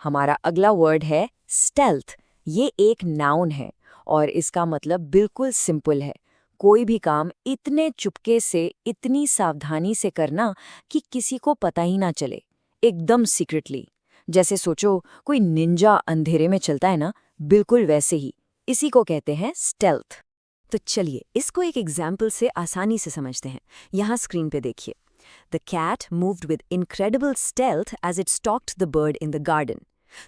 हमारा अगला वर्ड है स्टेल्थ। ये एक नाउन है और इसका मतलब बिल्कुल सिंपल है। कोई भी काम इतने चुपके से, इतनी सावधानी से करना कि किसी को पता ही ना चले, एकदम सीक्रेटली। जैसे सोचो कोई निंजा अंधेरे में चलता है ना, बिल्कुल वैसे ही। इसी को कहते हैं स्टेल्थ। तो चलिए इसको एक एग्जाम्पल से आसानी से समझते हैं। यहाँ स्क्रीन पे देखिए। The cat moved with incredible stealth as it stalked the bird in the garden.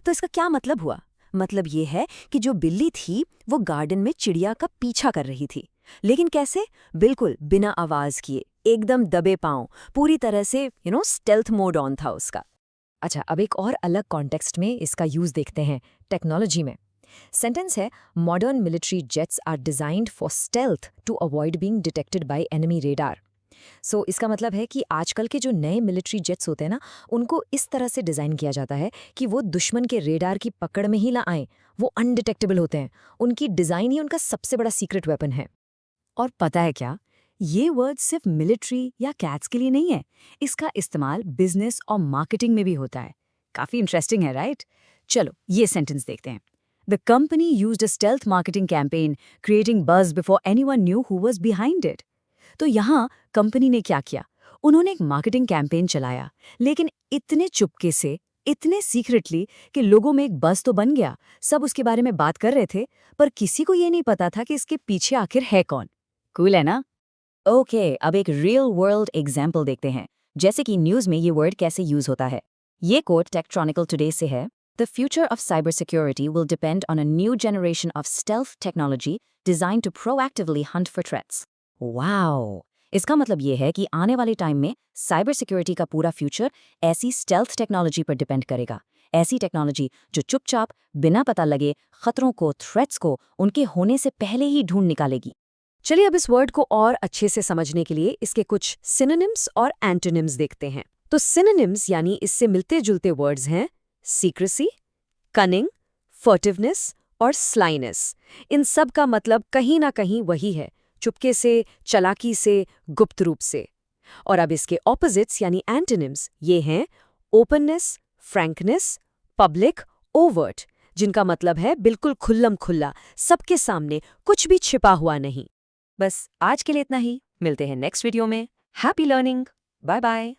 तो इसका क्या मतलब हुआ? मतलब ये है कि जो बिल्ली थी वो गार्डन में चिड़िया का पीछा कर रही थी। लेकिन कैसे? बिल्कुल बिना आवाज किए, एकदम दबे पांव, पूरी तरह से स्टेल्थ मोड ऑन था उसका। अच्छा, अब एक और अलग कॉन्टेक्स्ट में इसका यूज देखते हैं, टेक्नोलॉजी में। सेंटेंस है, modern military jets are designed for stealth to avoid being detected by enemy radar. इसका मतलब है कि आजकल के जो नए मिलिट्री जेट्स होते हैं ना, उनको इस तरह से डिज़ाइन किया जाता है कि वो दुश्मन के रेडार की पकड़ में ही ना आएं। वो अनडिटेक्टेबल होते हैं। उनकी डिज़ाइन ही उनका सबसे बड़ा सीक्रेट वेपन है। और पता है क्या, ये वर्ड सिर्फ मिलिट्री या कैट्स के लिए नहीं है। इसका इस्तेमाल बिजनेस और मार्केटिंग में भी होता है। काफ़ी इंटरेस्टिंग है, राइट? चलो ये सेंटेंस देखते हैं। The company used a stealth marketing campaign creating buzz before anyone knew who was behind it. तो यहाँ कंपनी ने क्या किया? उन्होंने एक मार्केटिंग कैंपेन चलाया, लेकिन इतने चुपके से, इतने सीक्रेटली कि लोगों में एक बज़ तो बन गया। सब उसके बारे में बात कर रहे थे, पर किसी को ये नहीं पता था कि इसके पीछे आखिर है कौन। कूल है ना? ओके, अब एक रियल वर्ल्ड एग्जाम्पल देखते हैं, जैसे कि न्यूज़ में ये वर्ड कैसे यूज होता है। ये कोट टेक्ट्रॉनिकल टुडे से है। The future of cyber security will depend on a new generation of stealth technology design to proactively hunt for threats. Wow! इसका मतलब ये है कि आने वाले टाइम में साइबर सिक्योरिटी का पूरा फ्यूचर ऐसी स्टेल्थ टेक्नोलॉजी पर डिपेंड करेगा। ऐसी टेक्नोलॉजी जो चुपचाप, बिना पता लगे, खतरों को, थ्रेट्स को उनके होने से पहले ही ढूंढ निकालेगी। चलिए अब इस वर्ड को और अच्छे से समझने के लिए इसके कुछ सिनोनिम्स और एंटोनिम्स देखते हैं। तो सिनोनिम्स यानी इससे मिलते जुलते वर्ड्स हैं सीक्रेसी, कनिंग, फर्टिवनेस और स्लाइनेस। इन सब का मतलब कहीं ना कहीं वही है, चुपके से, चालाकी से, गुप्त रूप से। और अब इसके ऑपोजिट्स यानी एंटोनिम्स ये हैं ओपननेस, फ्रैंकनेस, पब्लिक, ओवर्ट, जिनका मतलब है बिल्कुल खुल्लम खुल्ला, सबके सामने, कुछ भी छिपा हुआ नहीं। बस आज के लिए इतना ही। मिलते हैं नेक्स्ट वीडियो में। Happy learning. Bye bye.